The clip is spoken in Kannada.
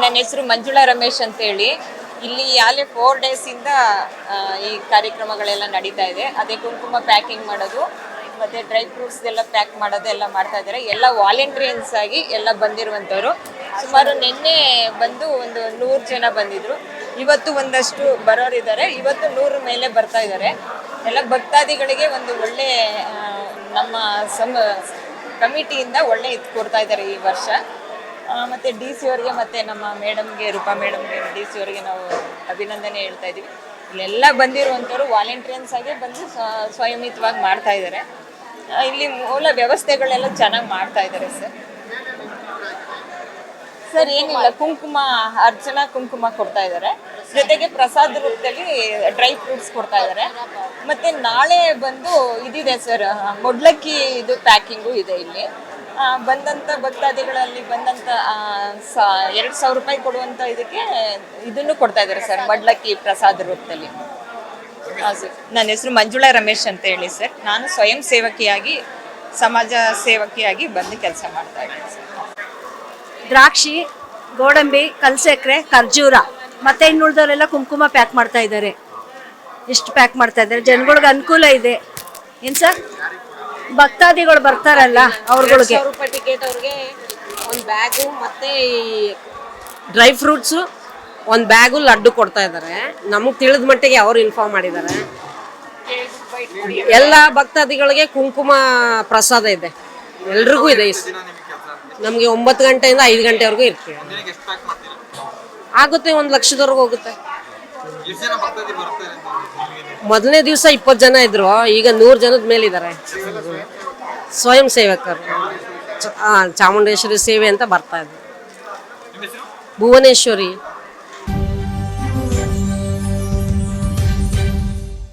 ನನ್ನ ಹೆಸರು ಮಂಜುಳಾ ರಮೇಶ್ ಅಂತೇಳಿ. ಇಲ್ಲಿ ಯಾಲೆ 4 ಡೇಸಿಂದ ಈ ಕಾರ್ಯಕ್ರಮಗಳೆಲ್ಲ ನಡೀತಾ ಇದೆ. ಅದೇ ಕುಂಕುಮ ಪ್ಯಾಕಿಂಗ್ ಮಾಡೋದು ಮತ್ತು ಡ್ರೈ ಫ್ರೂಟ್ಸ್ ಎಲ್ಲ ಪ್ಯಾಕ್ ಮಾಡೋದು ಎಲ್ಲ ಮಾಡ್ತಾ ಇದ್ದಾರೆ. ಎಲ್ಲ ವಾಲಂಟಿಯರ್ಸ್ ಆಗಿ ಎಲ್ಲ ಬಂದಿರುವಂಥವ್ರು. ಸುಮಾರು ನಿನ್ನೆ ಬಂದು ಒಂದು 100 ಜನ ಬಂದಿದ್ರು. ಇವತ್ತು ಒಂದಷ್ಟು ಬರೋರಿದ್ದಾರೆ. ಇವತ್ತು 100 ಮೇಲೆ ಬರ್ತಾ ಇದ್ದಾರೆ. ಎಲ್ಲ ಭಕ್ತಾದಿಗಳಿಗೆ ಒಂದು ಒಳ್ಳೆ ನಮ್ಮ ಕಮಿಟಿಯಿಂದ ಒಳ್ಳೆ ಇದು ಕೊಡ್ತಾ ಇದ್ದಾರೆ ಈ ವರ್ಷ. ಮತ್ತು ಡಿ ಸಿ ಅವರಿಗೆ ಮತ್ತು ನಮ್ಮ ಮೇಡಮ್ಗೆ, ರೂಪಾ ಮೇಡಮ್ಗೆ, ಡಿ ಸಿ ಅವರಿಗೆ ನಾವು ಅಭಿನಂದನೆ ಹೇಳ್ತಾ ಇದ್ದೀವಿ. ಇಲ್ಲೆಲ್ಲ ಬಂದಿರುವಂಥವ್ರು ವಾಲಂಟಿಯರ್ಸ್ ಆಗಿ ಬಂದು ಸ್ವಯಂಹಿತವಾಗಿ ಮಾಡ್ತಾ ಇದ್ದಾರೆ. ಇಲ್ಲಿ ಮೂಲ ವ್ಯವಸ್ಥೆಗಳೆಲ್ಲ ಚೆನ್ನಾಗಿ ಮಾಡ್ತಾ ಇದ್ದಾರೆ ಸರ್. ಏನಿಲ್ಲ, ಕುಂಕುಮ ಅರ್ಚನಾ ಕುಂಕುಮ ಕೊಡ್ತಾ ಇದ್ದಾರೆ. ಜೊತೆಗೆ ಪ್ರಸಾದ ರೂಪದಲ್ಲಿ ಡ್ರೈ ಫ್ರೂಟ್ಸ್ ಕೊಡ್ತಾ ಇದ್ದಾರೆ. ಮತ್ತು ನಾಳೆ ಬಂದು ಇದಿದೆ ಸರ್, ಮೊಡ್ಲಕ್ಕಿ ಇದು ಪ್ಯಾಕಿಂಗು ಇದೆ. ಇಲ್ಲಿ ಬಂದಂಥ ಭಕ್ತಾದಿಗಳಲ್ಲಿ ಬಂದಂಥ 2,000 ರೂಪಾಯಿ ಕೊಡುವಂಥ ಇದಕ್ಕೆ ಇದನ್ನು ಕೊಡ್ತಾ ಇದ್ದಾರೆ ಸರ್, ಮೊಡ್ಲಕ್ಕಿ ಪ್ರಸಾದ ರೂಪದಲ್ಲಿ. ಹಾಂ ಸರ್, ನನ್ನ ಹೆಸರು ಮಂಜುಳಾ ರಮೇಶ್ ಅಂತ ಹೇಳಿ ಸರ್. ನಾನು ಸ್ವಯಂ ಸೇವಕಿಯಾಗಿ, ಸಮಾಜ ಸೇವಕಿಯಾಗಿ ಬಂದು ಕೆಲಸ ಮಾಡ್ತಾ ಇದ್ದೀನಿ ಸರ್. ದ್ರಾಕ್ಷಿ, ಗೋಡಂಬಿ, ಕಲ್ಸಕ್ರೆ, ಖರ್ಜೂರ ಮತ್ತೆ ಇನ್ನುಳಿದವರೆಲ್ಲ ಕುಂಕುಮ ಪ್ಯಾಕ್ ಮಾಡ್ತಾ ಇದ್ದಾರೆ. ಎಷ್ಟು ಪ್ಯಾಕ್ ಮಾಡ್ತಾ ಇದ್ದಾರೆ, ಜನಗಳಿಗೆ ಅನುಕೂಲ ಇದೆ. ಏನು ಸರ್, ಭಕ್ತಾದಿಗಳು ಬರ್ತಾರಲ್ಲ ಅವ್ರಗಳಿಗೆ ಟಿಕೆಟ್ ಅವ್ರಿಗೆ ಒಂದು ಬ್ಯಾಗು ಮತ್ತೆ ಡ್ರೈ ಫ್ರೂಟ್ಸು, ಒಂದು ಬ್ಯಾಗು ಲಡ್ಡು ಕೊಡ್ತಾ ಇದ್ದಾರೆ. ನಮಗೆ ತಿಳಿದ ಮಟ್ಟಿಗೆ ಅವ್ರು ಇನ್ಫಾರ್ಮ್ ಮಾಡಿದ್ದಾರೆ. ಎಲ್ಲ ಭಕ್ತಾದಿಗಳಿಗೆ ಕುಂಕುಮ ಪ್ರಸಾದ ಇದೆ, ಎಲ್ರಿಗೂ ಇದೆ. ನಮಗೆ 9 ಗಂಟೆಯಿಂದ 5 ಗಂಟೆವರೆಗೂ ಇರ್ತೀವಿ. ಆಗುತ್ತೆ, 1 ಲಕ್ಷದವರೆಗೂ ಹೋಗುತ್ತೆ. ಮೊದಲನೇ ದಿವಸ 20 ಜನ ಇದ್ರು, ಈಗ 100 ಜನದ ಮೇಲಿದ್ದಾರೆ. ಸ್ವಯಂ ಸೇವಕರು ಚಾಮುಂಡೇಶ್ವರಿ ಸೇವೆ ಅಂತ ಬರ್ತಾ ಇದ್ರು. ಭುವನೇಶ್ವರಿ.